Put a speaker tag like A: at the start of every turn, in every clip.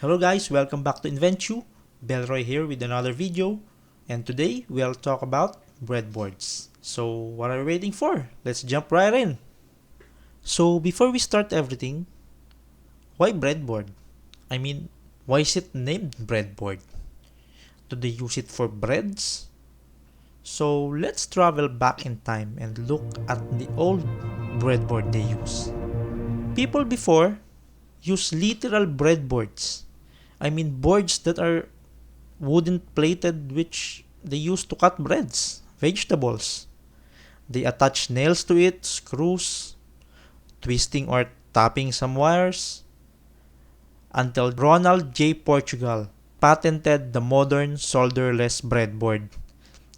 A: Hello guys, welcome back to InventU. Belroy here with another video, and today we'll talk about breadboards. So what are we waiting for? Let's jump right in. So before we start everything, why breadboard? I mean, why is it named breadboard? Do they use it for breads? So let's travel back in time and look at the old breadboard they use. People before use literal breadboards. I mean boards that are wooden plated which they use to cut breads, vegetables. They attach nails to it, screws, twisting or tapping some wires, until Ronald J. Portugal patented the modern solderless breadboard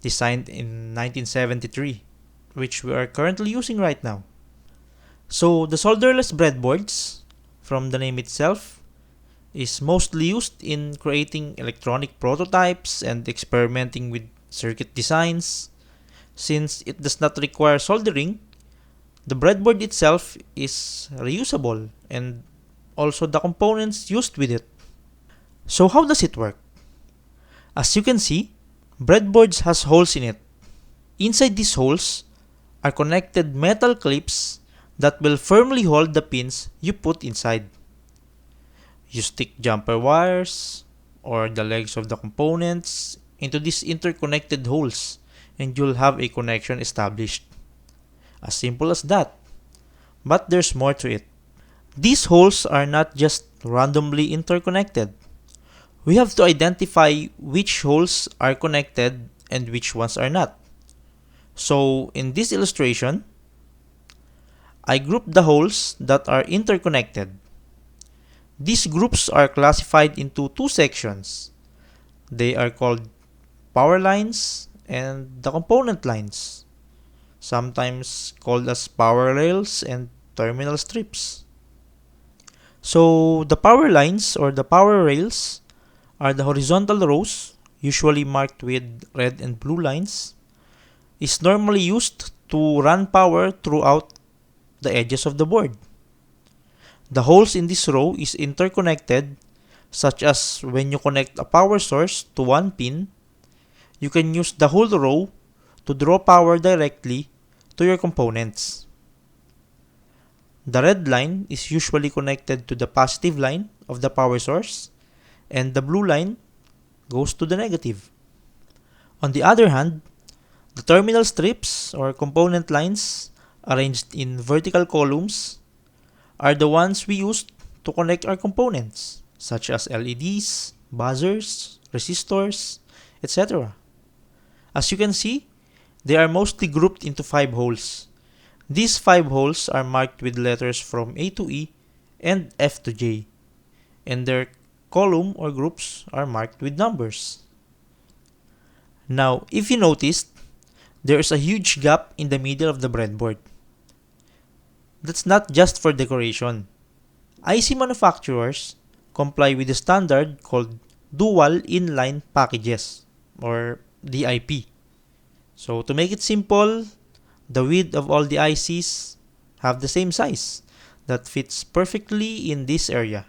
A: designed in 1973, which we are currently using right now. So the solderless breadboards, from the name itself, is mostly used in creating electronic prototypes and experimenting with circuit designs. Since it does not require soldering, the breadboard itself is reusable and also the components used with it. So how does it work? As you can see, breadboards has holes in it. Inside these holes are connected metal clips that will firmly hold the pins you put inside. You stick jumper wires or the legs of the components into these interconnected holes and you'll have a connection established. As simple as that. But there's more to it. These holes are not just randomly interconnected. We have to identify which holes are connected and which ones are not. So in this illustration, I grouped the holes that are interconnected. These groups are classified into two sections. They are called power lines and the component lines, sometimes called as power rails and terminal strips. So the power lines or the power rails are the horizontal rows, usually marked with red and blue lines, is normally used to run power throughout the edges of the board. The holes in this row is interconnected, such as when you connect a power source to one pin, you can use the whole row to draw power directly to your components. The red line is usually connected to the positive line of the power source, and the blue line goes to the negative. On the other hand, the terminal strips or component lines arranged in vertical columns are the ones we use to connect our components, such as LEDs, buzzers, resistors, etc. As you can see, they are mostly grouped into 5 holes. These 5 holes are marked with letters from A to E and F to J, and their column or groups are marked with numbers. Now, if you noticed, there is a huge gap in the middle of the breadboard. That's not just for decoration. IC manufacturers comply with the standard called Dual Inline Packages or DIP. So to make it simple, the width of all the ICs have the same size that fits perfectly in this area.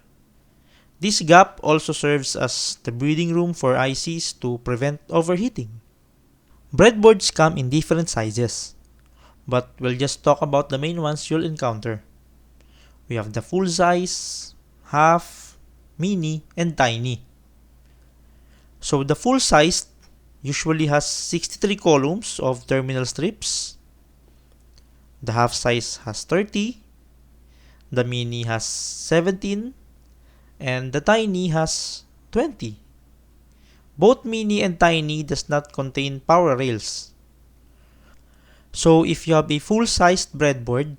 A: This gap also serves as the breathing room for ICs to prevent overheating. Breadboards come in different sizes, but we'll just talk about the main ones you'll encounter. We have the full size, half, mini, and tiny. So the full size usually has 63 columns of terminal strips. The half size has 30, the mini has 17, and the tiny has 20. Both mini and tiny does not contain power rails. So if you have a full-sized breadboard,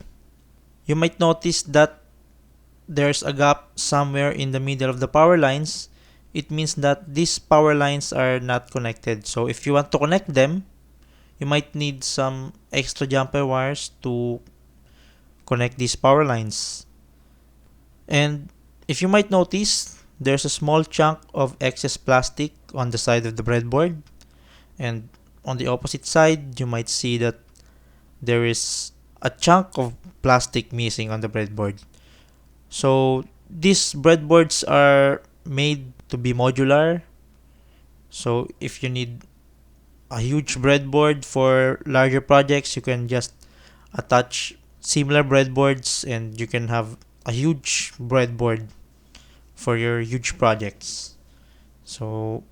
A: you might notice that there's a gap somewhere in the middle of the power lines. It means that these power lines are not connected. So if you want to connect them, you might need some extra jumper wires to connect these power lines. And if you might notice, there's a small chunk of excess plastic on the side of the breadboard. And on the opposite side, you might see that there is a chunk of plastic missing on the breadboard. So these breadboards are made to be modular. So if you need a huge breadboard for larger projects, you can just attach similar breadboards and you can have a huge breadboard for your huge projects. So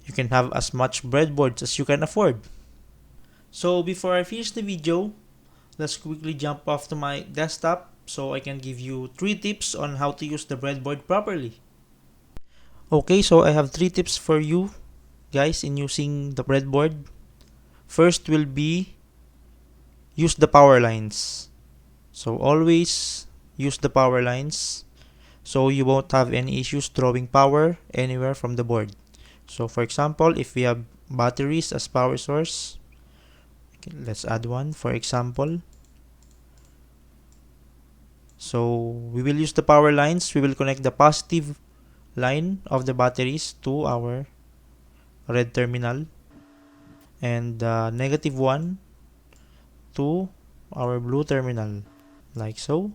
A: you can have as much breadboards as you can afford. So before I finish the video, let's quickly jump off to my desktop so I can give you 3 tips on how to use the breadboard properly. Okay, so I have 3 tips for you guys in using the breadboard. First will be use the power lines. So always use the power lines so you won't have any issues drawing power anywhere from the board. So for example, if we have batteries as power source, okay, let's add one for example. So we will use the power lines. We will connect the positive line of the batteries to our red terminal and the negative one to our blue terminal, like so.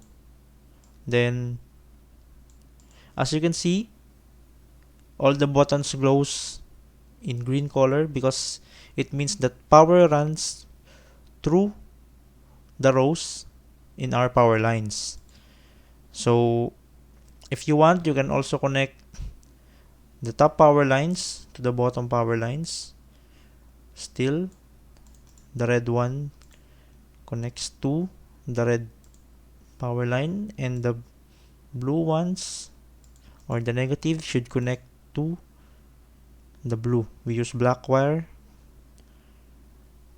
A: Then as you can see, all the buttons glows in green color because it means that power runs through the rows in our power lines. So if you want, you can also connect the top power lines to the bottom power lines. Still, the red one connects to the red power line and the blue ones or the negative should connect to the blue. We use black wire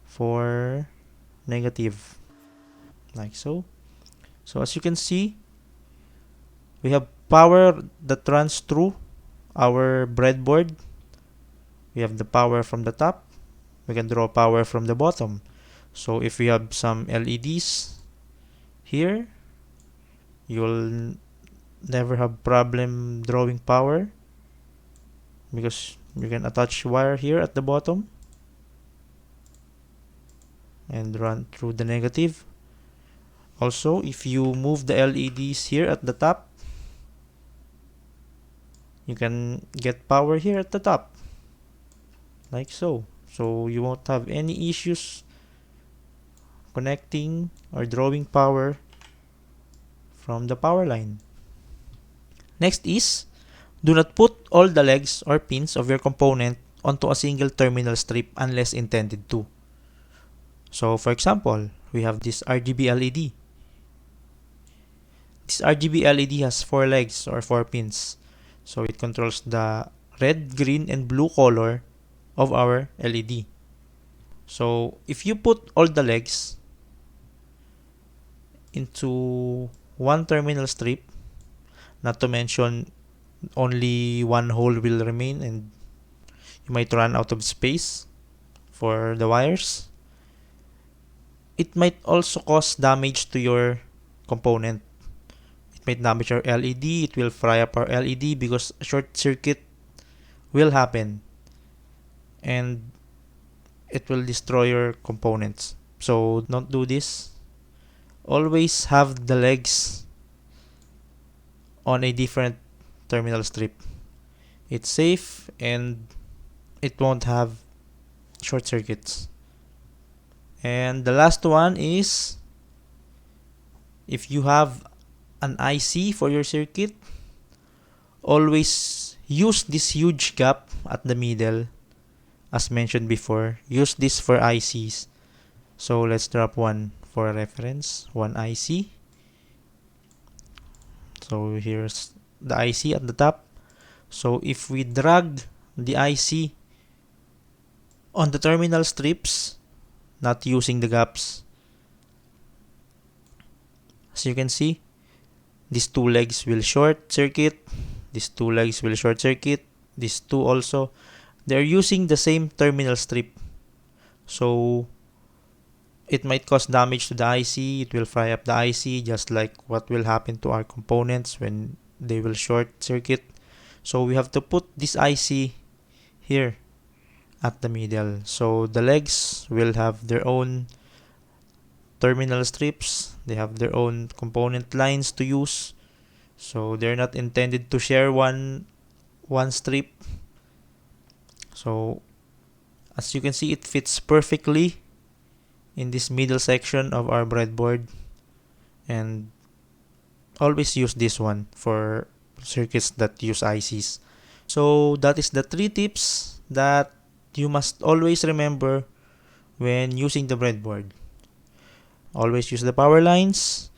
A: for negative, like so. So as you can see, we have power that runs through our breadboard. We have the power from the top. We can draw power from the bottom. So if we have some LEDs here, you'll never have problem drawing power because you can attach wire here at the bottom and run through the negative. Also, if you move the LEDs here at the top, you can get power here at the top, like so. So you won't have any issues connecting or drawing power from the power line. Next is, do not put all the legs or pins of your component onto a single terminal strip unless intended to. So for example, we have this RGB LED. This RGB LED has 4 legs or 4 pins. So it controls the red, green, and blue color of our LED. So if you put all the legs into one terminal strip, not to mention only one hole will remain and you might run out of space for the wires, it might also cause damage to your component. It might damage our LED, it will fry up our LED because a short circuit will happen and it will destroy your components. So don't do this. Always have the legs on a different terminal strip. It's safe and it won't have short circuits. And the last one is, if you have an IC for your circuit, always use this huge gap at the middle. As mentioned before, use this for ICs. So let's drop one for a reference, one IC. So here's the IC at the top. So if we drag the IC on the terminal strips, not using the gaps, as you can see, these 2 legs will short circuit, these 2 legs will short circuit, these 2 also. They're using the same terminal strip. So it might cause damage to the IC, it will fry up the IC just like what will happen to our components when they will short circuit. So we have to put this IC here at the middle. So the legs will have their own terminal strips, they have their own component lines to use. So they're not intended to share one one strip. So as you can see, it fits perfectly in this middle section of our breadboard, and always use this one for circuits that use ICs. So that is the 3 tips that you must always remember when using the breadboard. Always use the power lines.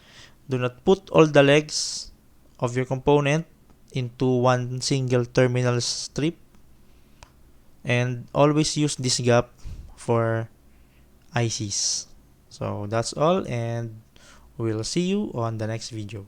A: Do not put all the legs of your component into one single terminal strip, and always use this gap for ICs. So that's all, and we'll see you on the next video.